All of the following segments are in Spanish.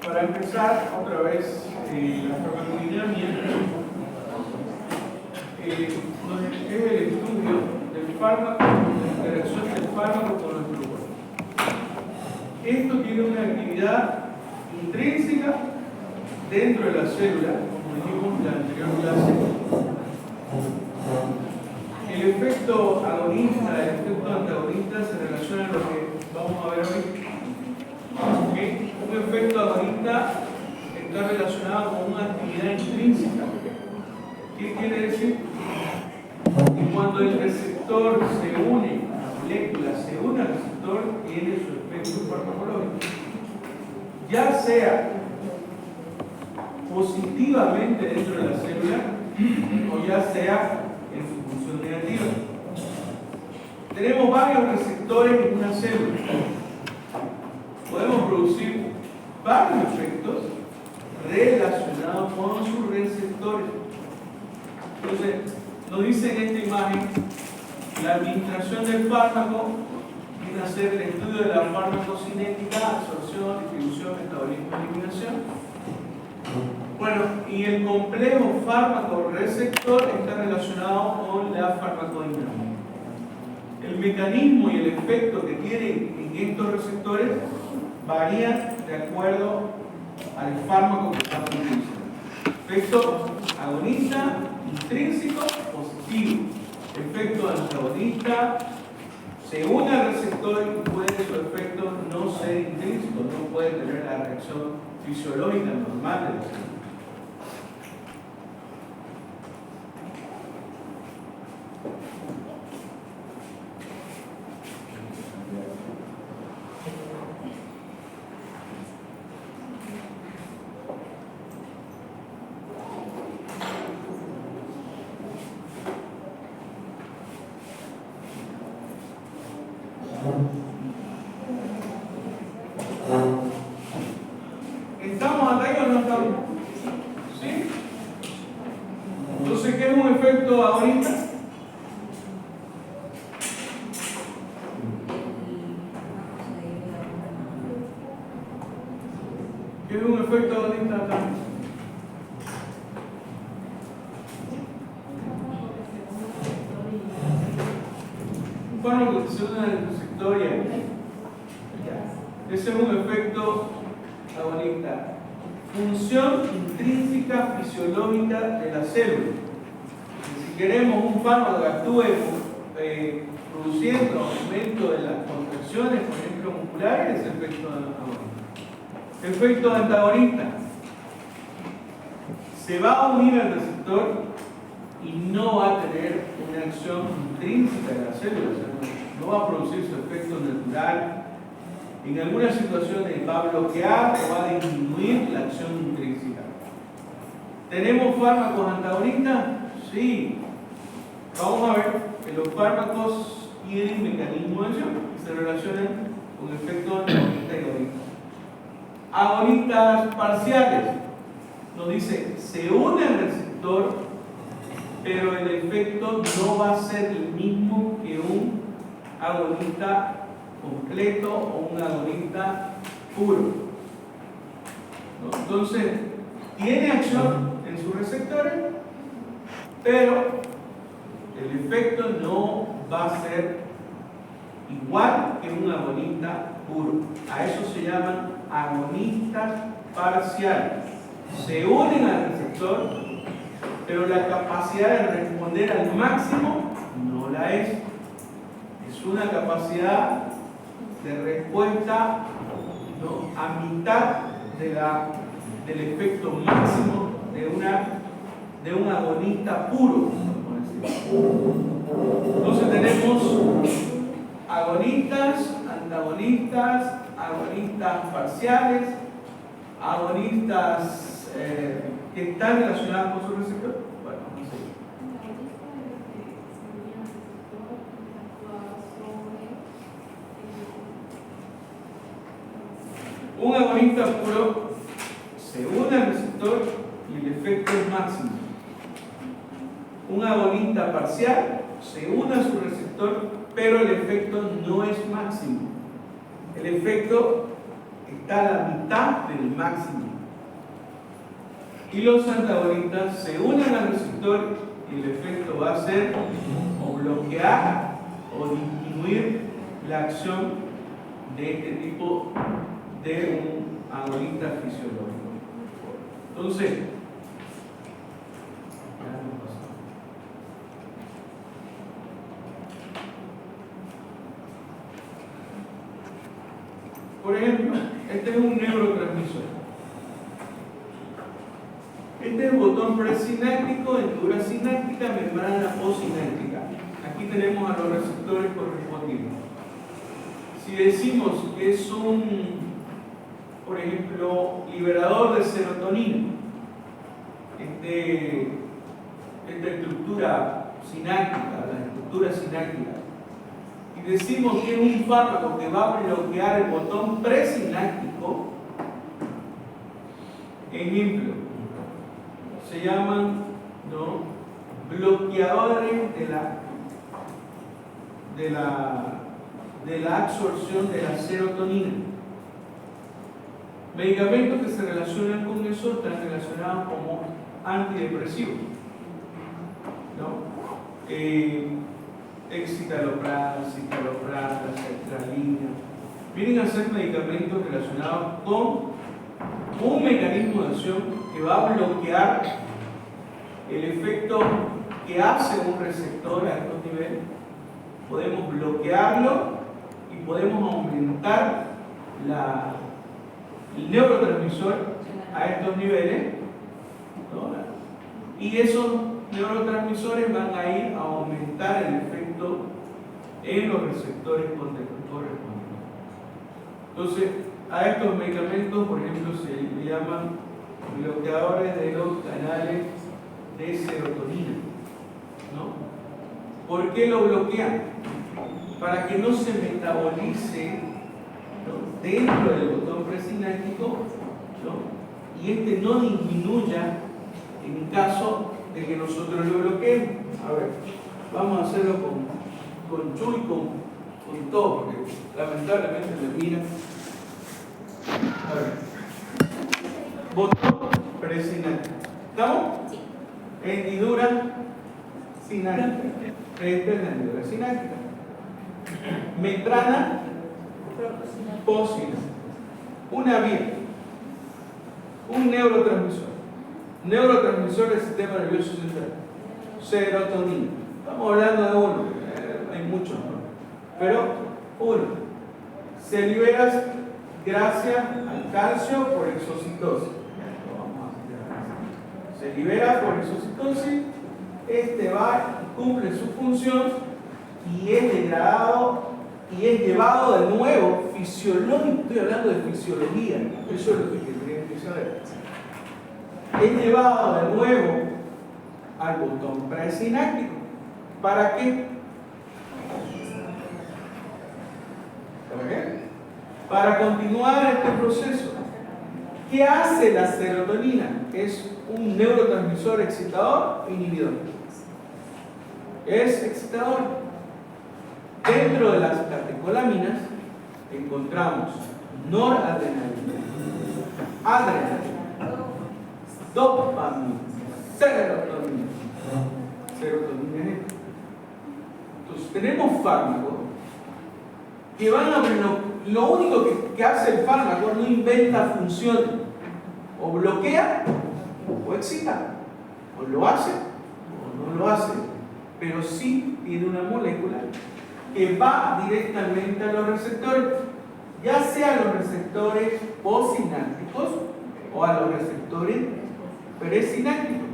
Para empezar, otra vez, la farmacodinámica es el estudio del fármaco, la interacción del fármaco con nuestro cuerpo. Esto tiene una actividad intrínseca dentro de la célula, como dijimos en la anterior clase. El efecto agonista, el efecto antagonista se relaciona a lo que vamos a ver hoy. ¿Okay? Un efecto agonista está relacionado con una actividad intrínseca. ¿Qué quiere decir? Que cuando el receptor se une, la molécula se une al receptor, tiene su efecto farmacológico. Ya sea positivamente dentro de la célula o ya sea en su función negativa. Tenemos varios receptores en una célula. Podemos producir varios efectos relacionados con sus receptores. Entonces, nos dice en esta imagen, la administración del fármaco viene a ser el estudio de la farmacocinética, absorción, distribución, metabolismo y eliminación. Bueno, y el complejo fármaco-receptor está relacionado con la farmacodinámica. El mecanismo y el efecto que tienen en estos receptores varían de acuerdo al fármaco que estamos utilizando. Efecto agonista, intrínseco, positivo. Efecto antagonista, se une al receptor y puede su efecto no ser intrínseco, no puede tener la reacción fisiológica normal de la célula. ¿Estamos hasta ahí o no estamos? ¿Sí? Entonces, ¿qué es un efecto agonista? ¿Qué es un efecto agonista acá? Un fármaco que se une al receptor y ahí. Ese es un efecto agonista. Función intrínseca fisiológica de la célula. Si queremos un fármaco que actúe produciendo aumento de las contracciones, por ejemplo, musculares, es el efecto agonista. Efecto antagonista. Se va a unir al receptor y no va a tener una acción intrínseca de la célula, o sea, no va a producir su efecto natural. En algunas situaciones va a bloquear o va a disminuir la acción intrínseca. ¿Tenemos fármacos antagonistas? Sí. Vamos a ver que los fármacos tienen mecanismos de acción que se relacionan con efectos antagonistas y agonistas. Agonistas parciales. Nos dice, se une al receptor, pero el efecto no va a ser el mismo que un agonista completo o un agonista puro. ¿No? Entonces, tiene acción en sus receptores, pero el efecto no va a ser igual que un agonista puro. A eso se llaman agonistas parciales. Se unen al receptor, pero la capacidad de responder al máximo no la es. Es una capacidad de respuesta, ¿no?, a mitad del efecto máximo de un agonista puro. Entonces tenemos agonistas, antagonistas, agonistas parciales, agonistas que están relacionados con su receptor. Bueno, vamos a seguir. Un agonista puro se une al receptor y el efecto es máximo. Un agonista parcial se une a su receptor, pero el efecto no es máximo. El efecto está a la mitad del máximo. Y los antagonistas se unen al receptor y el efecto va a ser o bloquear o disminuir la acción de este tipo de un agonista fisiológico. Entonces, por ejemplo, este es un neurotransmisor. Este es el botón presináptico, dentadura sináptica, membrana posináptica. Aquí tenemos a los receptores correspondientes. Si decimos que es un, por ejemplo, liberador de serotonina, esta estructura sináptica, la estructura sináptica, y decimos que es un fármaco que va a bloquear el botón presináptico, ejemplo, se llaman, ¿no?, bloqueadores de la absorción de la serotonina. Medicamentos que se relacionan con eso están relacionados como antidepresivos, ¿no? Escitalopram, citalopram, sertralina, vienen a ser medicamentos relacionados con un mecanismo de acción que va a bloquear el efecto que hace un receptor a estos niveles. Podemos bloquearlo y podemos aumentar el neurotransmisor a estos niveles, ¿no? Y esos neurotransmisores van a ir a aumentar el efecto en los receptores correspondientes. Entonces, a estos medicamentos, por ejemplo, se le llaman bloqueadores de los canales de serotonina, ¿no? ¿Por qué lo bloquean? Para que no se metabolice, ¿no?, dentro del botón presináptico, ¿no?, y este no disminuya en caso de que nosotros lo bloqueemos. A ver, vamos a hacerlo con Chu y con todo, porque lamentablemente me mira. A ver, botón presináptico. ¿Estamos? Sí. Hendidura sináptica. Esta es la hendidura sináptica. Membrana posináptica. Una vía. Un neurotransmisor. Neurotransmisor del sistema nervioso central. Serotonina. Estamos hablando de uno. Hay muchos, ¿no? Pero uno. Se libera gracias al calcio por exocitosis. Se libera por exocitosis. Este va y cumple su función y es degradado y es llevado de nuevo fisiológico. Estoy hablando de fisiología, eso es lo que tendrían que saber. Es llevado de nuevo al botón presináptico. ¿Para qué? ¿Para qué? Para continuar este proceso. ¿Qué hace la serotonina? Es un neurotransmisor excitador o inhibidor. Es excitador. Dentro de las catecolaminas encontramos noradrenalina, adrenalina, dopamina, serotonina. Serotonina es esto. Entonces tenemos fármacos que van a lo único que hace el fármaco, no inventa funciones, o bloquea o excita, o lo hace o no lo hace, pero sí tiene una molécula que va directamente a los receptores, ya sea a los receptores posinápticos o a los receptores presinápticos,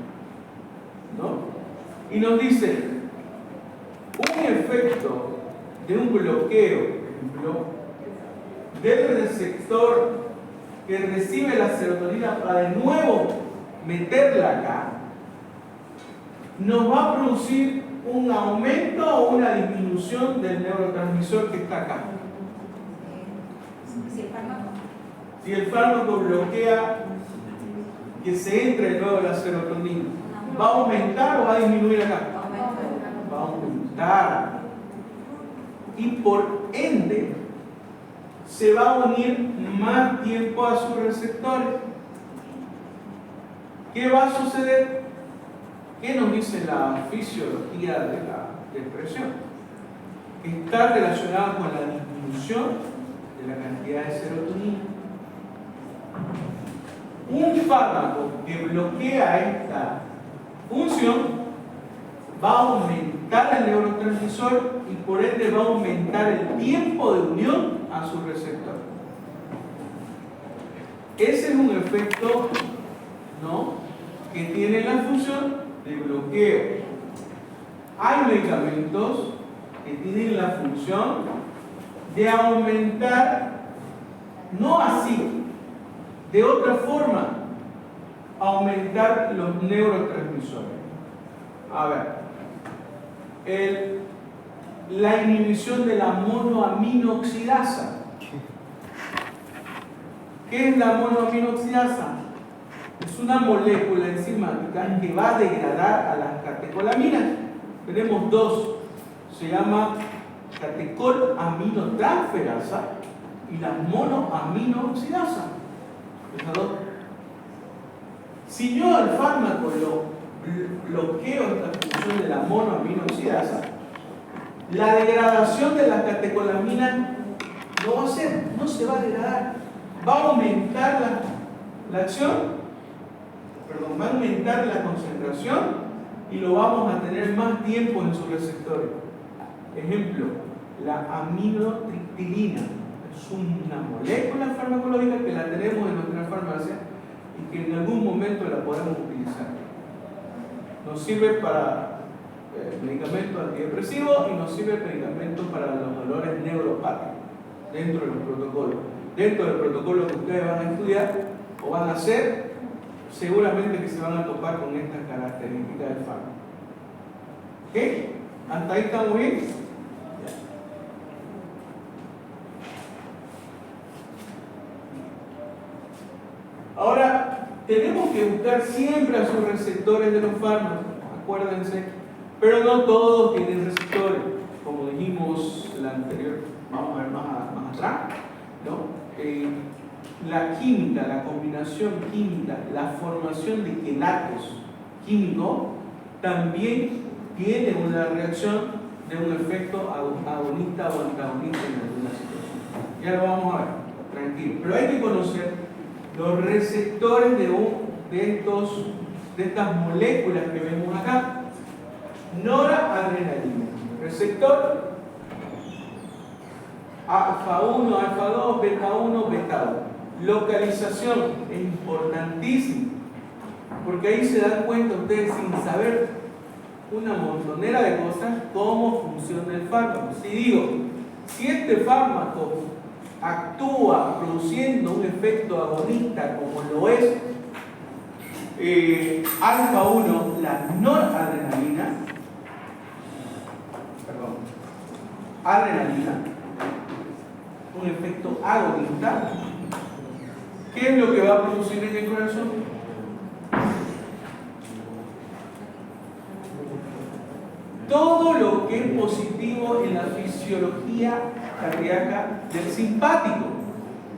¿no? Y nos dice un efecto de un bloqueo, por ejemplo, del receptor que recibe la serotonina para de nuevo meterla acá, nos va a producir un aumento o una disminución del neurotransmisor que está acá. Si el fármaco bloquea que se entre de nuevo la serotonina, ¿va a aumentar o va a disminuir acá? Va a aumentar. Y por ende, se va a unir más tiempo a sus receptores. ¿Qué va a suceder? ¿Qué nos dice la fisiología de la depresión? Está relacionada con la disminución de la cantidad de serotonina. Un fármaco que bloquea esta función va a aumentar el neurotransmisor y por ende va a aumentar el tiempo de unión a su receptor. Ese es un efecto, ¿no?, que tiene la función de bloqueo. Hay medicamentos que tienen la función de aumentar, no así, de otra forma, aumentar los neurotransmisores. A ver, la inhibición de la monoaminoxidasa. ¿Qué es la monoaminoxidasa? Es una molécula enzimática que va a degradar a las catecolaminas. Tenemos dos, se llama catecolaminotransferasa y la monoaminoxidasa. Esas dos. Si yo al fármaco lo bloqueo esta función de la monoaminoxidasa, la degradación de la catecolamina no va a ser, no se va a degradar, va a aumentar la acción, va a aumentar la concentración y lo vamos a tener más tiempo en sus receptores. Ejemplo, la aminotriptilina es una molécula farmacológica que la tenemos en nuestra farmacia y que en algún momento la podemos utilizar. Nos sirve para medicamentos antidepresivos y nos sirve medicamentos para los dolores neuropáticos dentro de los protocolos. Dentro del protocolo que ustedes van a estudiar o van a hacer, seguramente que se van a topar con estas características del fármaco. ¿Ok? ¿Hasta ahí estamos bien? Ahora, tenemos que buscar siempre a sus receptores de los fármacos, acuérdense, pero no todos tienen receptores, como dijimos la anterior, vamos a ver más atrás, ¿no? La química, la combinación química, la formación de quelatos químicos también tiene una reacción de un efecto agonista o antagonista en alguna situación. Ya lo vamos a ver, tranquilo. Pero hay que conocer los receptores de estas moléculas que vemos acá. Noradrenalina, receptor alfa 1, alfa 2, beta 1, beta 1. Localización es importantísimo, porque ahí se dan cuenta ustedes, sin saber una montonera de cosas, cómo funciona el fármaco. Si digo, si este fármaco actúa produciendo un efecto agonista como lo es alfa 1, la noradrenalina, adrenalina, un efecto agonista, ¿qué es lo que va a producir en el corazón? Todo lo que es positivo en la fisiología cardíaca del simpático.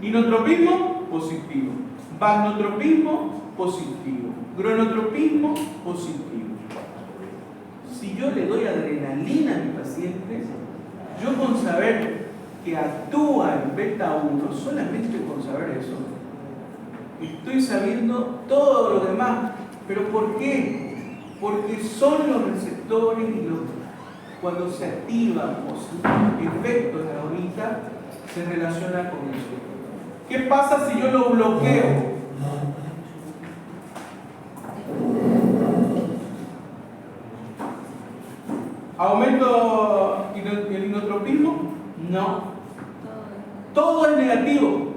Inotropismo, positivo. Vagnotropismo, positivo. Gronotropismo, positivo. Si yo le doy adrenalina a mi paciente, yo con saber que actúa en beta 1, solamente con saber eso, estoy sabiendo todo lo demás. ¿Pero por qué? Porque son los receptores y cuando se activan los efectos de agonista, se relaciona con eso. ¿Qué pasa si yo lo bloqueo? ¿Aumento el inotropismo? No. Todo es negativo.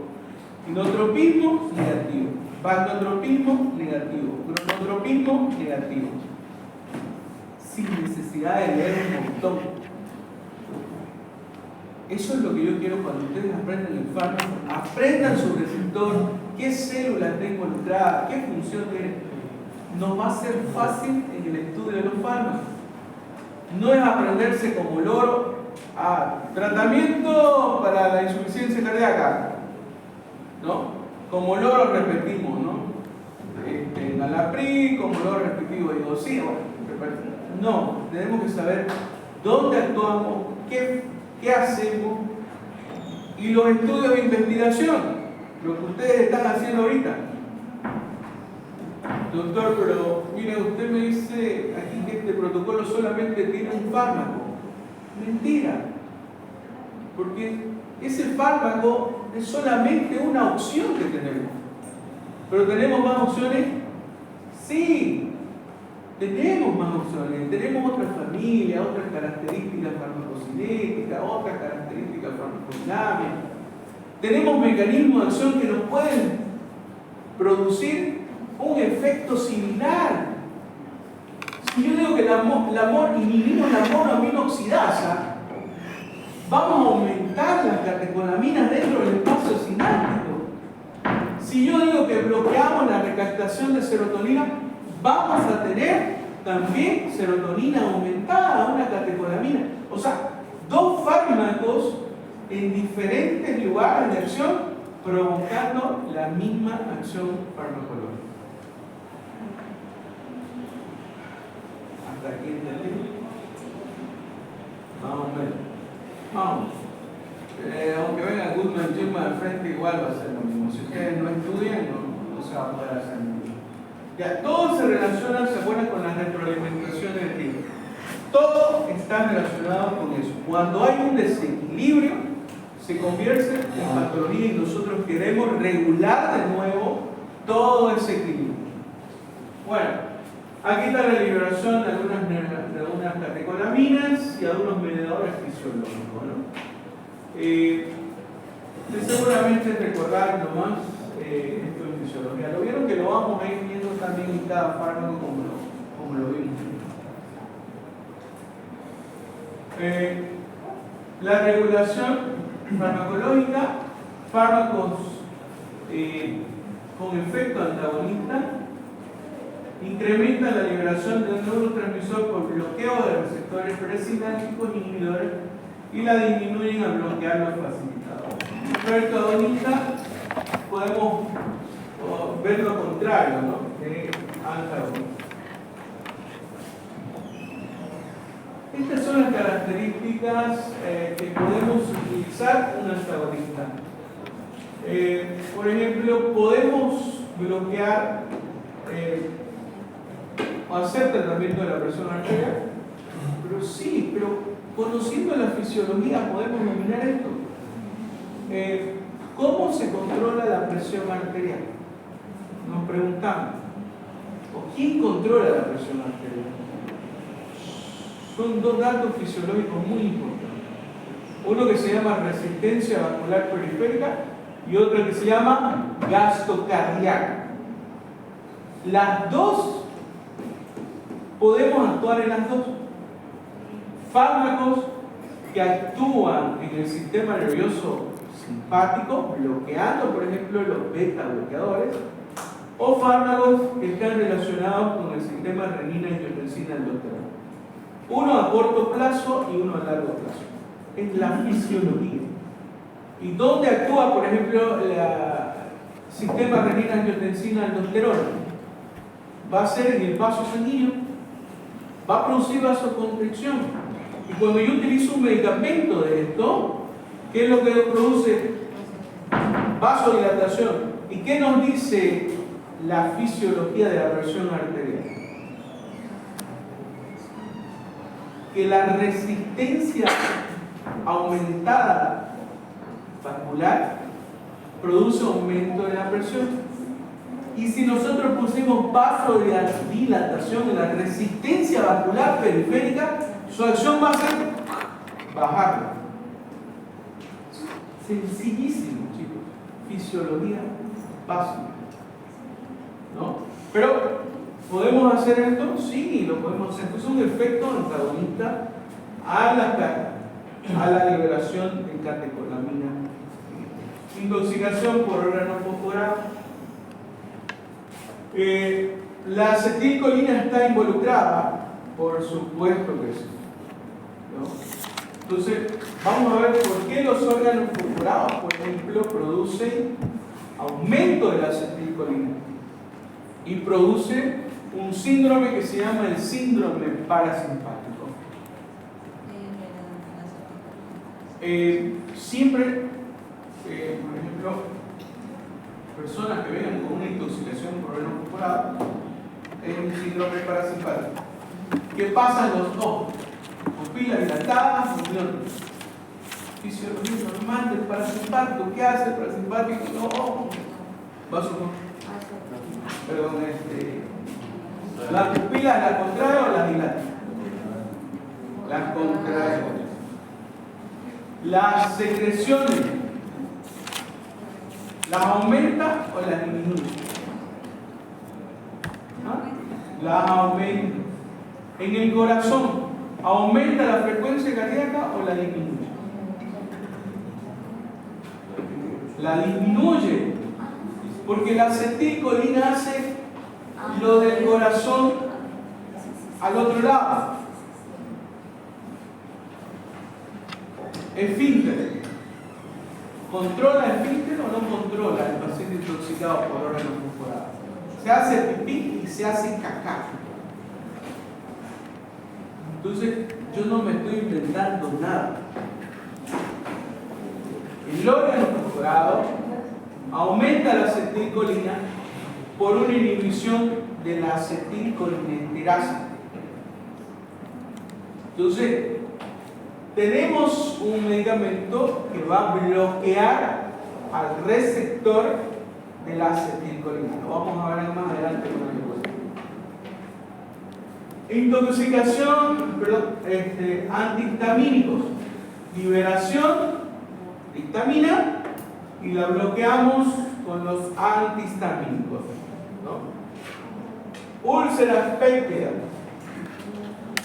Inotropismo, negativo. Vagnotropismo, negativo. Gronotropismo, negativo. Sin necesidad de leer un montón. Eso es lo que yo quiero cuando ustedes aprendan el fármaco. Aprendan su receptor, qué célula está involucrada, qué función tiene. Nos va a ser fácil en el estudio de los fármacos. no es aprenderse como loro. Tratamiento para la insuficiencia cardíaca, ¿no? Como loro repetimos, ¿no? Nalapri, como loro repetimos, digo, sí, bueno, no, tenemos que saber dónde actuamos, qué hacemos, y los estudios de investigación, lo que ustedes están haciendo ahorita. Doctor, pero mire, usted me dice aquí que este protocolo solamente tiene un fármaco. Mentira, porque ese fármaco es solamente una opción que tenemos. ¿Pero tenemos más opciones? Sí, tenemos más opciones. Tenemos otra familia, otras características farmacocinéticas, otras características farmacodinámicas. Tenemos mecanismos de acción que nos pueden producir un efecto similar. Si yo digo que inhibimos la monoaminoxidasa, vamos a aumentar las catecolaminas dentro del espacio sináptico. Si yo digo que bloqueamos la recaptación de serotonina, vamos a tener también serotonina aumentada, una catecolamina. O sea, dos fármacos en diferentes lugares de acción provocando la misma acción farmacológica. ¿Hasta aquí entendí? Vamos a ver. Vamos. Aunque venga Goodman Jim al frente, igual va a ser lo mismo. Si ustedes no estudian, no se va a poder hacer nada. Ya, todo se relaciona, se acuerdan, con la retroalimentación del tiempo. Todo está relacionado con eso. Cuando hay un desequilibrio, se convierte en patología y nosotros queremos regular de nuevo todo ese equilibrio. Bueno, aquí está la liberación de algunas catecolaminas y algunos mediadores fisiológicos, ¿no? Seguramente recordar nomás esto en fisiología. Lo vieron que lo vamos a ir viendo también en cada fármaco como lo vimos. La regulación farmacológica, fármacos con efecto antagonista, incrementan la liberación de un neurotransmisor por bloqueo de receptores presinápticos inhibidores y la disminuyen al bloquear los facilitadores. Efecto agonista, podemos ver lo contrario, ¿no? De antagonista. Estas son las características que podemos utilizar un antagonista. Por ejemplo, podemos bloquear o hacer tratamiento de la presión arterial, pero sí, pero conociendo la fisiología podemos dominar esto. ¿Cómo se controla la presión arterial? Nos preguntamos. ¿O quién controla la presión arterial? Son dos datos fisiológicos muy importantes. Uno que se llama resistencia vascular periférica y otro que se llama gasto cardíaco. Las dos, podemos actuar en las dos. Fármacos que actúan en el sistema nervioso simpático, bloqueando, por ejemplo, los beta bloqueadores, o fármacos que están relacionados con el sistema renina-angiotensina-aldosterona. Uno a corto plazo y uno a largo plazo. Es la fisiología. ¿Y dónde actúa, por ejemplo, el sistema renina-angiotensina-aldosterona? Va a ser en el vaso sanguíneo, va a producir vasoconstricción. Y cuando yo utilizo un medicamento de esto, ¿qué es lo que produce? Vasodilatación. ¿Y qué nos dice la fisiología de la presión arterial? Que la resistencia aumentada vascular produce aumento de la presión. Y si nosotros pusimos vasodilatación en la resistencia vascular periférica, su acción va a ser bajarla. Sencillísimo, chicos. Fisiología básica, ¿no? Pero, ¿podemos hacer esto? Sí, lo podemos hacer. Esto es un efecto antagonista a la liberación de catecolamina. Intoxicación por órgano fosforado. La acetilcolina está involucrada, por supuesto que sí. ¿no? Entonces, vamos a ver por qué los órganos corporados, por ejemplo, producen aumento de la acetilcolina y produce un síndrome que se llama el síndrome parasimpático. Siempre, por ejemplo, personas que vengan con una intoxicación por órganos corporados, es un síndrome parasimpático. ¿Qué pasa en los ojos? Pupilas dilatadas, fisiología normal del parasimpático. ¿Qué hace el parasimpático? No, perdón, ¿las pupilas las contrae o las dilata? Las contrae. Las secreciones, ¿las aumenta o las disminuye? ¿Ah? Las aumenta. En el corazón, ¿aumenta la frecuencia cardíaca o la disminuye? La disminuye, porque la acetilcolina hace lo del corazón al otro lado. Esfínter. ¿Controla el esfínter o no controla el paciente intoxicado por órganos corporales? Se hace pipí y se hace caca. Entonces, yo no me estoy inventando nada. El órgano corporado aumenta la acetilcolina por una inhibición de la acetilcolinesterasa. Entonces, tenemos un medicamento que va a bloquear al receptor de la acetilcolina. Lo vamos a ver más adelante con el intoxicación, antihistamínicos. Liberación de histamina y la bloqueamos con los antihistamínicos, ¿no? Úlceras péptidas.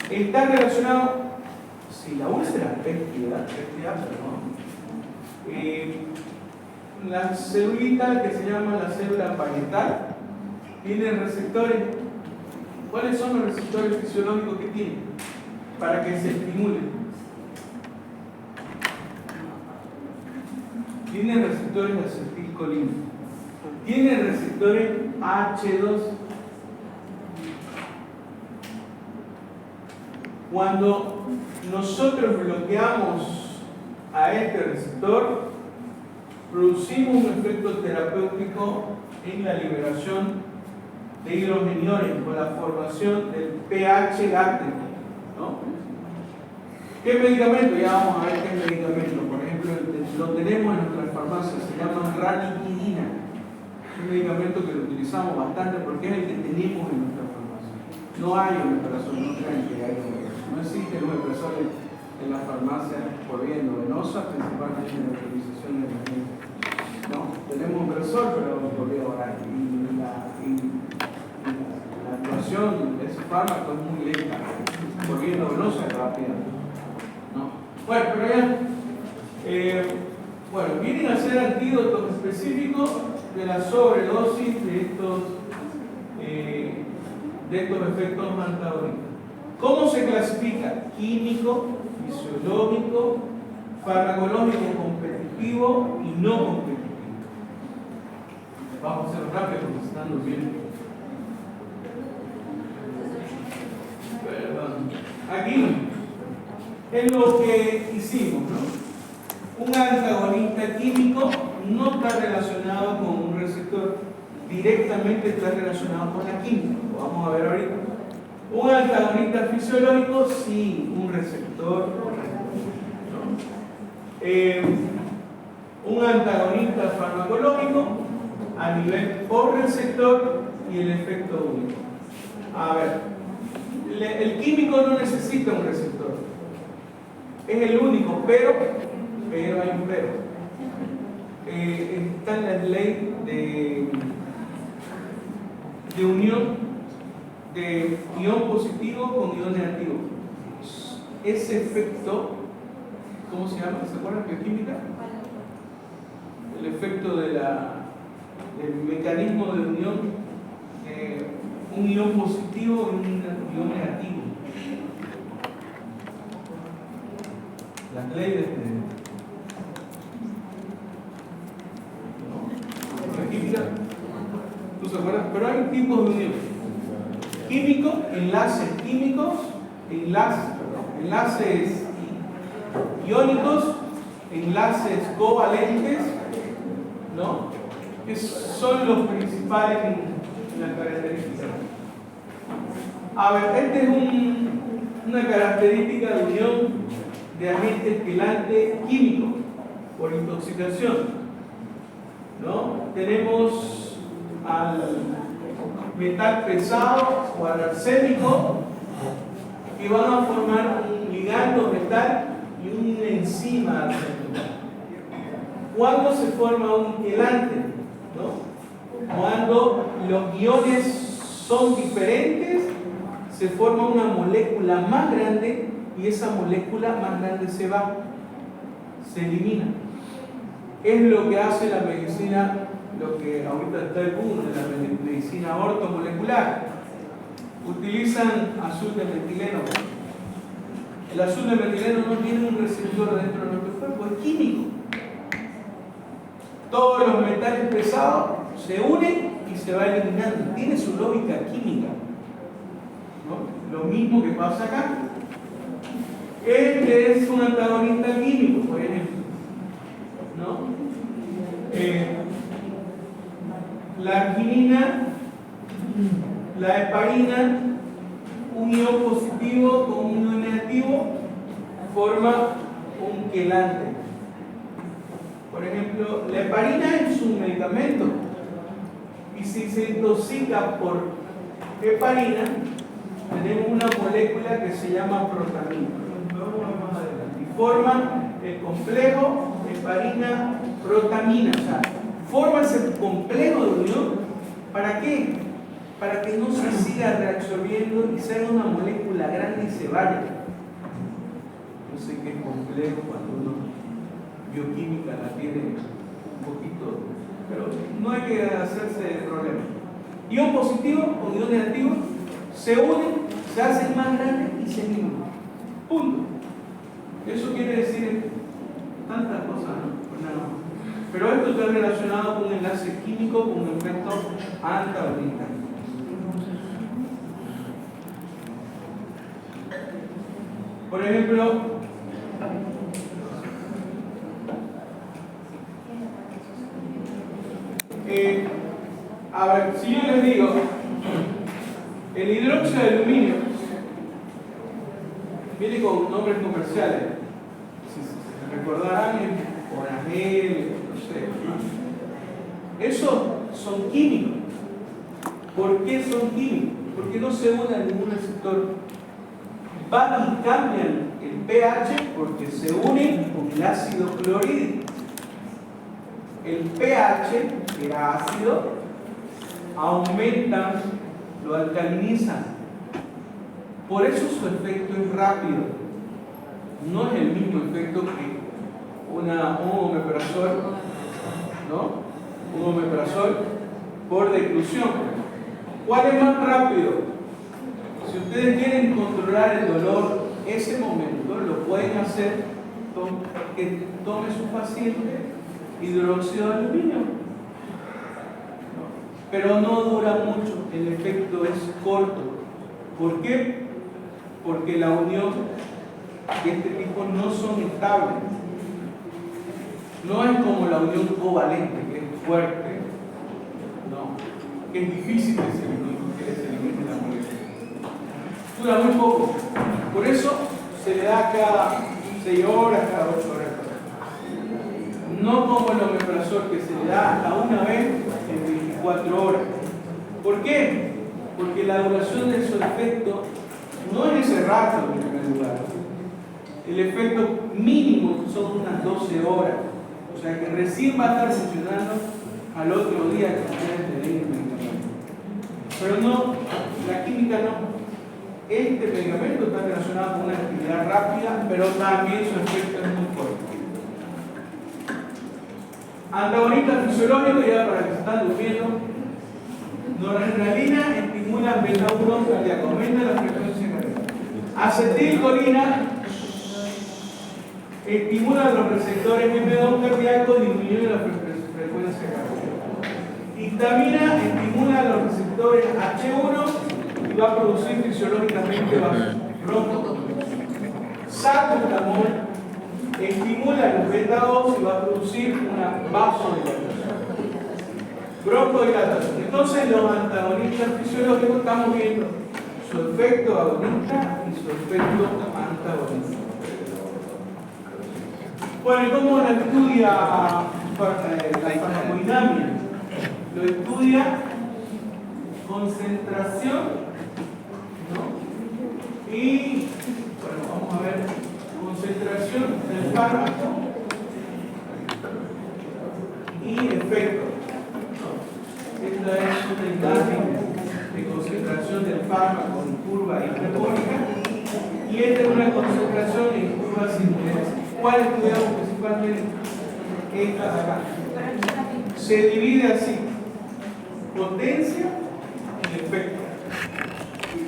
Está relacionado. Si la úlcera péptida, la celulita que se llama la célula parietal tiene receptores. ¿Cuáles son los receptores fisiológicos que tiene? Para que se estimule. Tiene receptores de acetilcolina. Tiene receptores H2. Cuando nosotros bloqueamos a este receptor, producimos un efecto terapéutico en la liberación de hidrogeniones con la formación del pH gástrico, ¿no? ¿Qué medicamento? Ya vamos a ver qué medicamento. Por ejemplo, lo tenemos en nuestras farmacias, se llama ranitidina. Es un medicamento que lo utilizamos bastante porque es el que tenemos en nuestras farmacias. No hay omeprazol, no crean que hay omeprazol. No existe omeprazol en las farmacias por vía endovenosa, principalmente en la utilización de emergencia. No, tenemos omeprazol, pero por vía oral. La actuación de ese fármaco es muy lenta, por vía endovenosa es rápida. ¿No? Bueno, pero ya, vienen a ser antídotos específicos de la sobredosis de estos efectos antagonistas. ¿Cómo se clasifica? Químico, fisiológico, farmacológico competitivo y no competitivo. Vamos a hacer rápido porque se están durmiendo. Perdón. Aquí es lo que hicimos, ¿no? Un antagonista químico no está relacionado con un receptor, directamente está relacionado con la química. Lo vamos a ver ahorita. Un antagonista fisiológico, sí, un receptor, ¿no? Un antagonista farmacológico a nivel por receptor y el efecto único. A ver, el químico no necesita un receptor, es el único, pero hay un pero. Está en la ley de unión de ion positivo con ion negativo. Ese efecto, ¿cómo se llama? ¿Se acuerdan bioquímica? El efecto del mecanismo de unión de un ion positivo y un ion negativo. leyes de química. ¿Tú se acuerdas? Pero hay tipos de unión. Químico, enlaces químicos, enlaces iónicos, enlaces covalentes, ¿no? Que son los principales en las características. A ver, esta es una característica de unión de agente quelante químico por intoxicación, ¿no? Tenemos al metal pesado o al arsénico que van a formar un ligando metal y una enzima arsénico. ¿Cuándo se forma un quelante? ¿No? Cuando los iones son diferentes, se forma una molécula más grande y esa molécula más grande se va, se elimina. Es lo que hace la medicina, lo que ahorita está el boom de la medicina ortomolecular. Utilizan azul de metileno. El azul de metileno no tiene un receptor dentro de nuestro cuerpo, es químico. Todos los metales pesados se unen y se va eliminando. Tiene su lógica química, ¿no? Lo mismo que pasa acá. Este es un antagonista químico, por ejemplo, ¿no? La quinina, la heparina, un ion positivo con un ion negativo forma un quelante. Por ejemplo, la heparina es un medicamento y si se intoxica por heparina, tenemos una molécula que se llama protamina. Y forman el complejo heparina-protamina. O sea, forma ese complejo de unión. ¿Para qué? Para que no se siga reabsorbiendo y sea una molécula grande y se vaya. Yo sé que es complejo cuando uno bioquímica la tiene un poquito, pero no hay que hacerse problema. Ion positivo con ion negativo se unen, se hacen más grandes y se eliminan. Punto. Eso quiere decir tantas cosas, ¿no? Pues nada más. Pero esto está relacionado con un enlace químico, con un efecto antagonista. Por ejemplo, a ver, si yo les digo el hidróxido de aluminio viene con nombres comerciales, si se recordarán, Orangel, no sé, esos son químicos. ¿Por qué son químicos? Porque no se unen a ningún receptor. Van y cambian el pH porque se unen con el ácido clorhídrico. El pH, que era ácido, aumentan, lo alcalinizan. Por eso su efecto es rápido. No es el mismo efecto que un omeprazol, ¿no? Un omeprazol por declusión. ¿Cuál es más rápido? Si ustedes quieren controlar el dolor ese momento, lo pueden hacer que tome su paciente hidróxido de aluminio. Pero no dura mucho, el efecto es corto. ¿Por qué? Porque la unión de este tipo no son estables. No es como la unión covalente, que es fuerte, ¿no? Que es difícil que se elimine la molécula. Dura muy poco. Por eso se le da cada 6 horas, cada 8 horas. No como el omeprazol, que se le da hasta una vez en 24 horas. ¿Por qué? Porque la duración de su efecto no es ese rato en primer lugar. El efecto mínimo son unas 12 horas. O sea que recién va a estar funcionando al otro día que ustedes le den el medicamento. Pero no, la química no. Este medicamento está relacionado con una actividad rápida, pero también su efecto es muy fuerte. Antagonista fisiológico, ya para que se están durmiendo. Noradrenalina estimula beta 1 cardíaco, aumenta la frecuencia cardíaca. Acetilcolina estimula los receptores M2 cardíacos disminuyendo la frecuencia cardíaca. Histamina estimula los receptores H1 y va a producir fisiológicamente broncoconstricción. Salbutamol estimula los beta 2 y va a producir una vasodilatación. Broncodilatación. Entonces los antagonistas fisiológicos estamos viendo su efecto agonista y su efecto antagonista. Bueno, ¿y cómo lo estudia la farmacodinamia? Lo estudia concentración, ¿no? Y, bueno, vamos a ver, concentración del fármaco y efecto. Esta es una imagen de concentración del fármaco en curva hiperbólica y esta es una concentración en curva circular. ¿Cuál estudiamos principalmente? Esta de acá. Se divide así: potencia y efecto.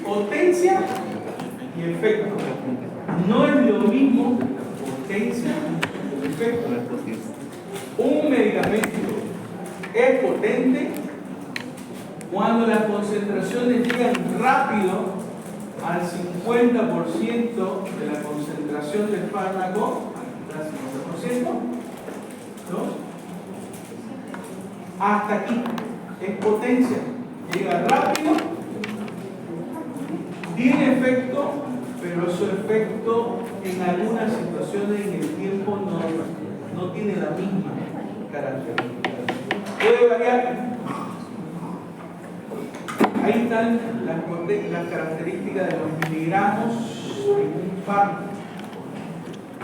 Potencia y efecto. No es lo mismo potencia y efecto. Un medicamento es potente cuando las concentraciones llegan rápido al 50% de la concentración del fármaco, al 50%, ¿no? Hasta aquí es potencia, llega rápido, tiene efecto, pero su efecto en algunas situaciones en el tiempo no tiene la misma característica. Puede variar. Ahí están las características de los miligramos en un fármaco.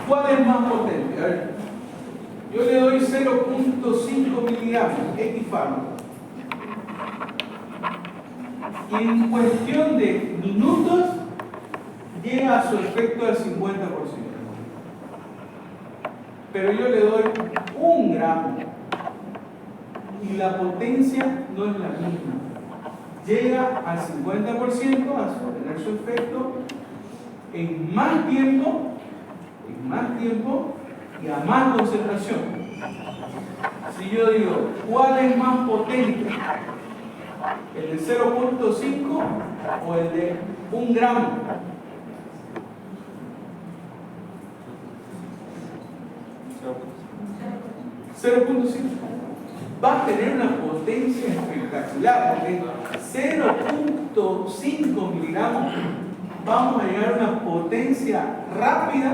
¿Cuál es más potente? A ver, yo le doy 0.5 miligramos, X fármaco. Y en cuestión de minutos llega a su efecto al 50%. Pero yo le doy 1 gramo y la potencia no es la misma. Llega al 50% a tener su efecto en más tiempo y a más concentración. Si yo digo, ¿cuál es más potente? ¿El de 0.5 o el de 1 gramo? ¿0.5? Va a tener una potencia espectacular, porque 0.5 miligramos vamos a llegar a una potencia rápida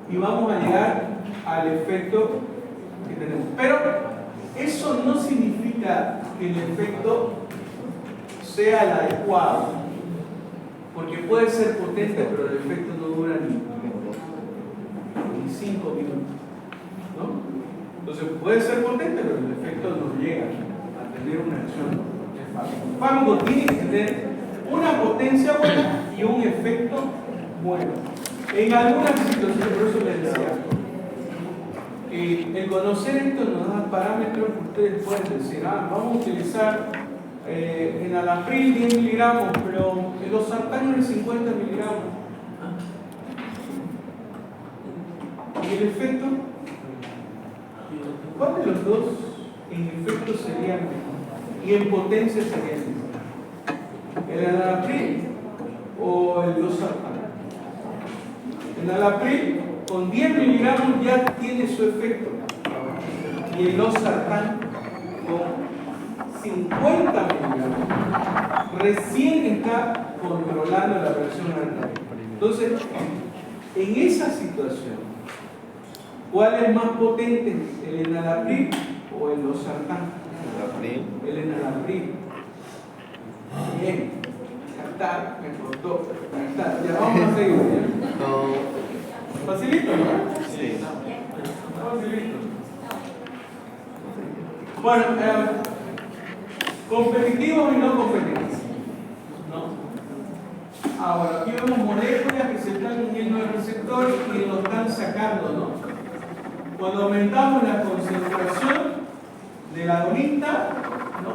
y vamos a llegar al efecto que tenemos. Pero eso no significa que el efecto sea el adecuado, porque puede ser potente, pero el efecto no dura ni 5 minutos, ¿no? Entonces puede ser potente, pero el efecto no llega a tener una acción de fármaco. El fármaco tiene que tener una potencia buena y un efecto bueno. En algunas situaciones, por eso les decía, el conocer esto nos da parámetros que ustedes pueden decir, vamos a utilizar enalapril 10 miligramos, pero los sartanes de 50 miligramos. ¿Y el efecto? ¿Cuál de los dos en efecto sería mejor? Y en potencia sería mejor. ¿El enalapril o el losartán? El enalapril con 10 miligramos ya tiene su efecto. Y el losartán con 50 miligramos recién está controlando la presión arterial. Entonces, en esa situación, ¿cuál es más potente? ¿El enalapril o el losartán? El enalapril. Bien. Ya está, me costó. Ya está. Ya vamos a seguir. ¿Facilito, no? Sí. Facilito. Bueno, competitivos y no competitivos. ¿No? Ahora, aquí vemos moléculas que se están uniendo al receptor y lo están sacando, ¿no? Cuando aumentamos la concentración del agonista, ¿no?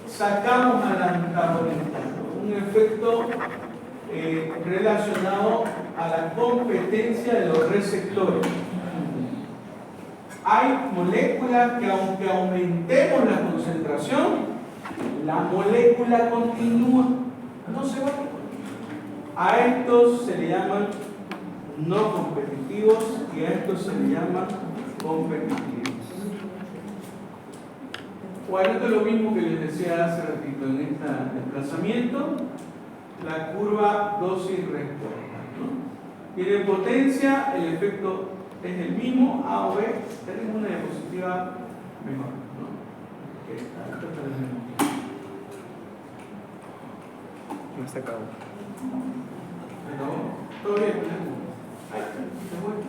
Sacamos al antagonista, ¿no? Un efecto relacionado a la competencia de los receptores. Hay moléculas que aunque aumentemos la concentración, la molécula continúa, no se va. A estos se le llaman no competitivos y a estos se le llaman competitivos. Bueno, esto es lo mismo que les decía hace ratito en este desplazamiento, la curva dosis-respuesta, ¿no? Tiene potencia, el efecto es el mismo, A o B, tenemos una diapositiva mejor, ¿no? No se acabó. ¿Se acabó? ¿Todo bien? Ahí está, se vuelve.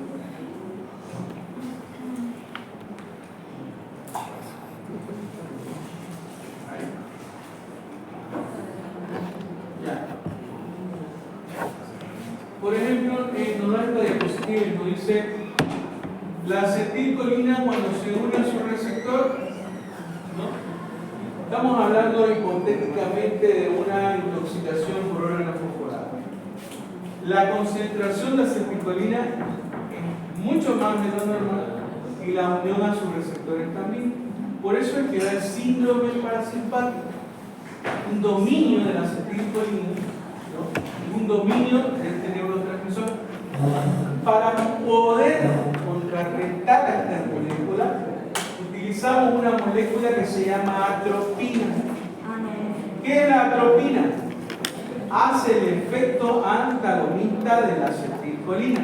Por ejemplo, nos da esta diapositiva y nos dice la acetilcolina cuando se une a su receptor, ¿no? Estamos hablando hipotéticamente de una intoxicación por órgano fosforado. La concentración de acetilcolina es mucho más de lo normal y la unión a sus receptores también. Por eso es que da el síndrome parasimpático, un dominio de la acetilcolina, ¿no? Un dominio de este neurotransmisor. Para poder contrarrestar a esta molécula, utilizamos una molécula que se llama atropina. ¿Qué es la atropina? Hace el efecto antagonista de la acetilcolina.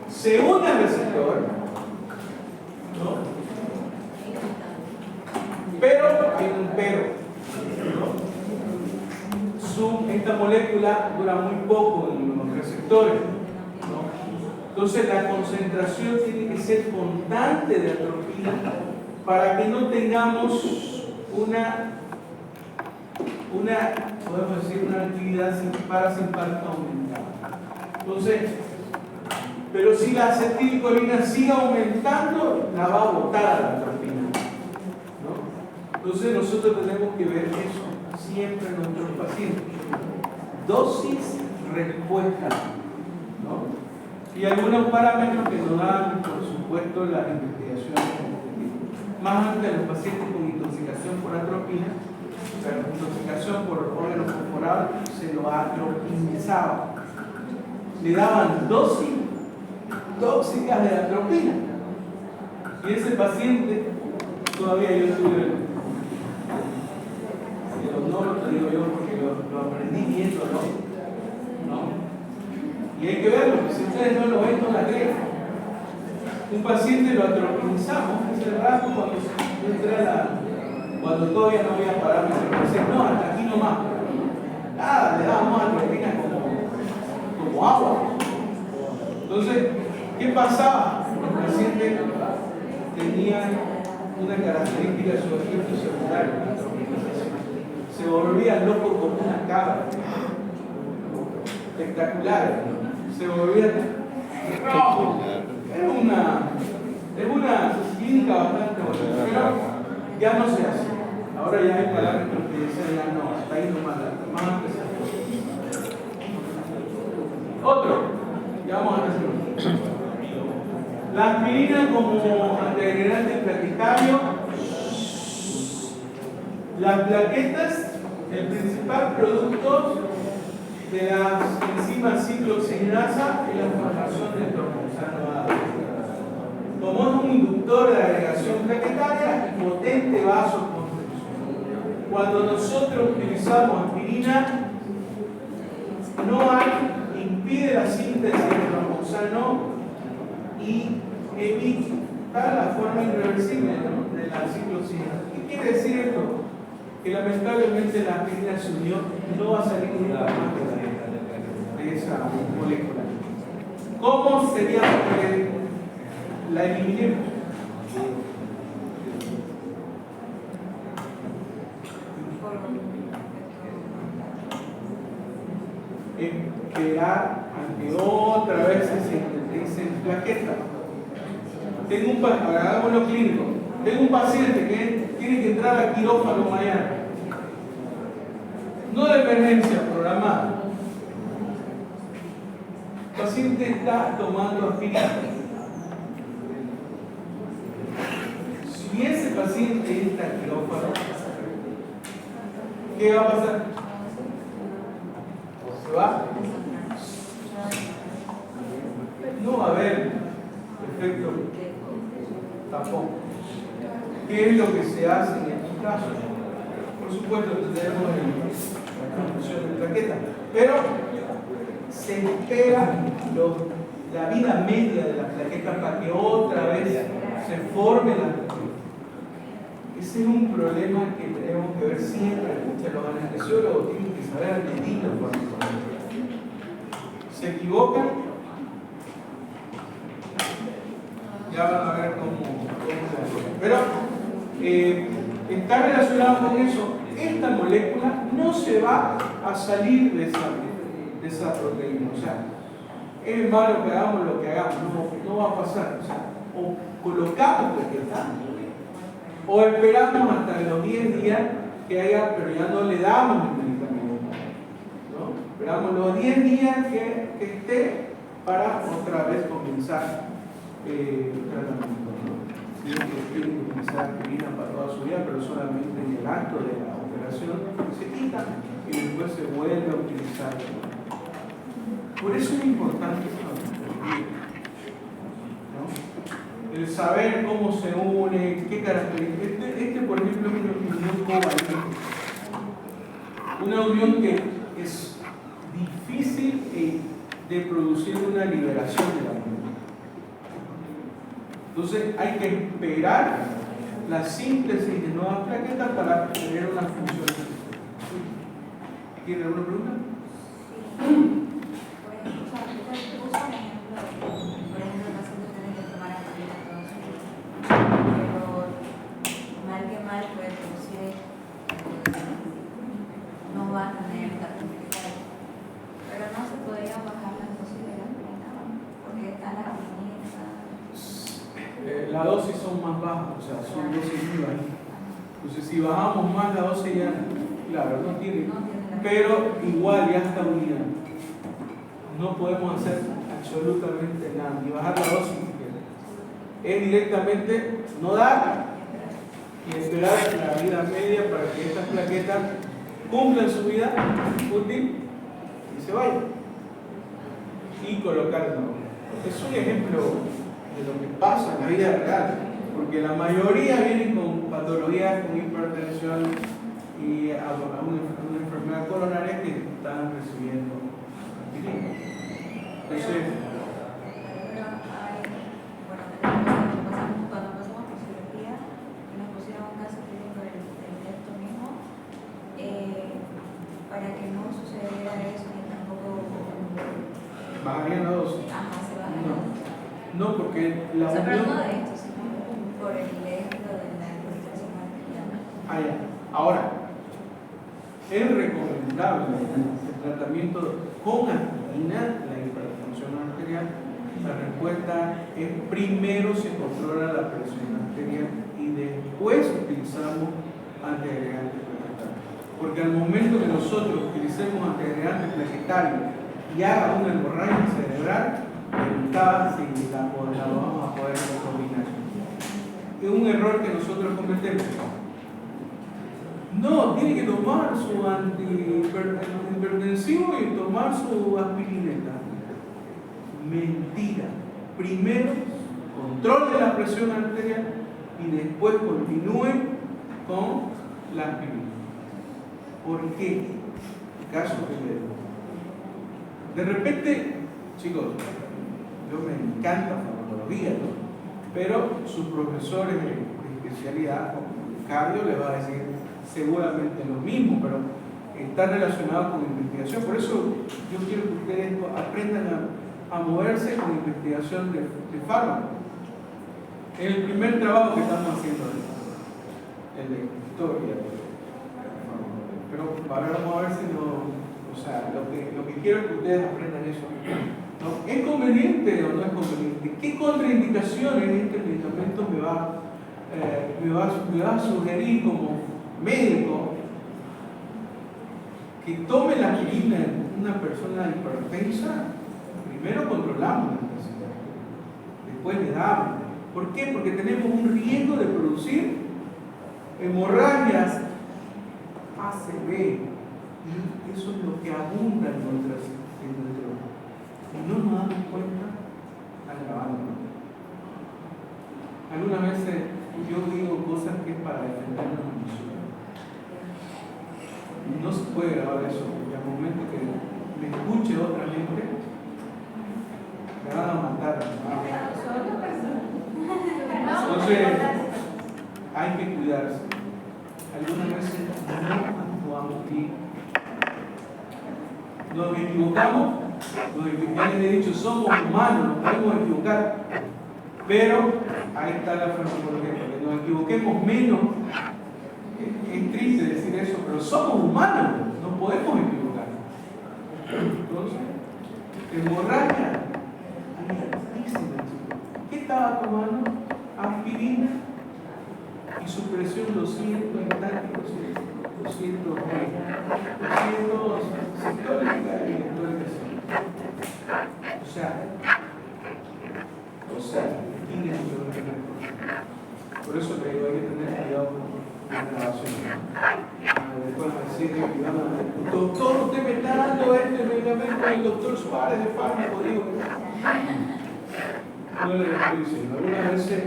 Se une al receptor, ¿no? Pero hay un pero. Esta molécula dura muy poco en los receptores, ¿no? Entonces la concentración tiene que ser constante de atropina para que no tengamos podemos decir, una actividad parasimpática aumentada. Entonces, pero si la acetilcolina sigue aumentando, la va a botar a la atropina, ¿no? Entonces nosotros tenemos que ver eso siempre en nuestros pacientes. Dosis, respuesta, ¿no? Y algunos parámetros que nos dan, por supuesto, las investigaciones. Más antes, los pacientes con intoxicación por atropina, pero intoxicación por órgano fosforado, se lo atropinizaba. Le daban dosis tóxicas de atropina. Y ese paciente, todavía yo tuve. No lo digo yo porque lo aprendí viéndolo, ¿no? Y hay que verlo, si ustedes no lo ven, no la creen. Un paciente lo atropinizamos hace rato cuando todavía no había parámetros. No, hasta aquí nomás. Nada, le dábamos atropina como agua. Entonces, ¿qué pasaba? El paciente tenía una característica de su efecto secundario. Se volvía loco como una cabra. Espectacular. Se volvía. Es una clínica bastante buena. Pero ya no se hace. Ahora ya hay parámetros que dicen ya no, hasta ahí nomás, más antes. Otro. Ya vamos a hacer. La aspirina como antiagregante plaquetario. Las plaquetas, el principal producto de las enzimas ciclooxigenasa es la formación de troponsano A. Como es un inductor de agregación plaquetaria y potente vasoconstricción. Cuando nosotros utilizamos aspirina, impide la síntesis de troponsano y evita la forma irreversible, ¿no?, de la ciclooxigenasa. ¿Qué quiere decir esto? Que lamentablemente la aspirina se unió, no va a salir nunca más de esa molécula. ¿Cómo sería que la eliminemos? Esperar a que otra vez se sintetice plaqueta. Hagámoslo clínico. Tengo un paciente que tiene que entrar al quirófano mañana. No de emergencia, programada. El paciente está tomando aspirina. paciente entra al quirófano, ¿qué va a pasar? ¿Se va? No va a haber efecto tampoco. ¿Qué es lo que se hace en estos casos? Por supuesto, tenemos la construcción de plaquetas, pero se espera la vida media de las plaquetas para que otra vez se forme la plaqueta. Ese es un problema que tenemos que ver siempre. Los anestesiólogos tienen que saber al dedito cuando se equivocan. Ya van a ver cómo se hace. Pero está relacionado con eso. Esta molécula no se va a salir de esa proteína. O sea, es malo que hagamos lo que hagamos, no va a pasar. O sea, o colocamos plaquetas, o esperamos hasta los 10 días que haya, pero ya no le damos el medicamento, ¿no? Esperamos los 10 días que esté para otra vez comenzar el tratamiento, ¿no? Sí, que tiene que comenzar aspirina para toda su vida, pero solamente en el acto de la operación se quita y después se vuelve a utilizar. Por eso es importante el saber cómo se une, qué características. Este, por ejemplo, es una unión covalente. Una unión que es difícil de producir una liberación de la unión. Entonces hay que esperar la síntesis de nuevas plaquetas para tener una función. ¿Tiene alguna pregunta? La dosis son más bajas, o sea, son dosis muy bajas. Entonces, si bajamos más la dosis, ya, claro, no tiene, pero igual ya está unida. No podemos hacer absolutamente nada, ni bajar la dosis. Es directamente no dar y esperar la vida media para que estas plaquetas cumplan su vida útil y se vayan. Y colocarlo. Es un ejemplo de lo que pasa en la vida real, porque la mayoría vienen con patologías, con hipertensión y a una enfermedad coronaria que están recibiendo aspirina. Entonces, cuando pasamos por cirugía y nos pusieron un caso clínico del esto mismo, para que no sucediera eso ni tampoco ¿bajarían la dosis? se baja No. No, porque la o sea, pero unión... no de esto, sino por el ejemplo de la hipertensión arterial. Ah, ya. Ahora, es recomendable el tratamiento con aspirina, la hipertensión arterial. La respuesta es: primero se controla la presión arterial y después utilizamos antiagregantes plaquetarios. Porque al momento que nosotros utilicemos antiagregantes plaquetarios y haga una hemorragia cerebral, si la vamos a poder combinar. Es un error que nosotros cometemos. No, tiene que tomar su antihipertensivo y tomar su aspirineta. Mentira. Primero controle la presión arterial y después continúe con la aspirina. ¿Por qué? Caso que de repente, chicos, yo me encanta farmacología, ¿no? Pero sus profesores de especialidad, como cardio, les va a decir seguramente lo mismo, pero está relacionado con investigación. Por eso yo quiero que ustedes aprendan a moverse con investigación de fármacos. En el primer trabajo que estamos haciendo, el de historia, pero ahora vamos a ver si no, o sea, lo que quiero es que ustedes aprendan eso. ¿No? ¿Es conveniente o no es conveniente? ¿Qué contraindicaciones este medicamento me va a sugerir como médico que tome la aspirina en una persona hipertensa? Primero controlamos la intensidad, después le damos. ¿Por qué? Porque tenemos un riesgo de producir hemorragias, ACV, y eso es lo que abunda en nuestro. Y no nos damos cuenta al lavarnos. Algunas veces yo digo cosas que es para defendernos a nosotros. No se puede grabar eso, porque al momento que me escuche otra gente, me van a matar. Entonces, hay que cuidarse. Algunas veces no actuamos bien. Nos equivocamos, ya les he dicho, somos humanos, nos podemos equivocar. Pero ahí está la farmacología, que nos equivoquemos menos. Es triste decir eso, pero somos humanos, no podemos equivocar. Entonces, hemorragia, ¿qué estaba tomando? Aspirina y su presión 200 en táctico, 200 sistólica y diastólica. O sea, tiene su problema. Por eso le digo, hay que tener cuidado con la grabación. Después me decir que doctor, usted me está dando este medicamento, el doctor Suárez de fármaco, digo. No le estoy diciendo, algunas veces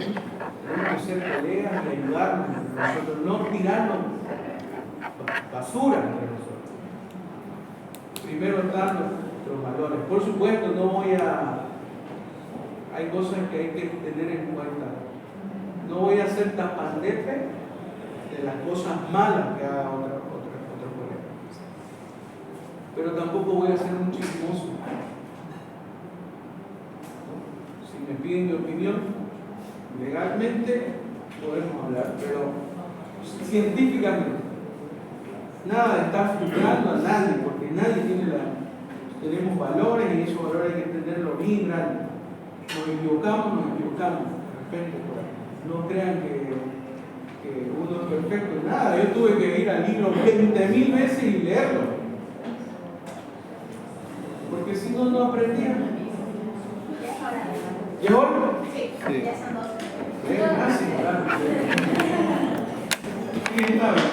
tenemos que ser colegas y ayudarnos nosotros, no tirarnos basura entre nosotros. Primero están los valores. Por supuesto, no voy a. Hay cosas que hay que tener en cuenta. No voy a ser tapandepe de las cosas malas que haga otro colega. Pero tampoco voy a ser un chismoso. Si me piden mi opinión, legalmente podemos hablar, pero científicamente. Nada de estar juzgando a nadie, porque nadie tiene tenemos valores y esos valores hay que entenderlo bien grande. Nos equivocamos. De repente, no crean que uno es perfecto. Nada, yo tuve que ir al libro 20.000 veces y leerlo. Porque si no, no aprendía. ¿Llegó? Sí, ya son 12. Claro. Sí, está bien.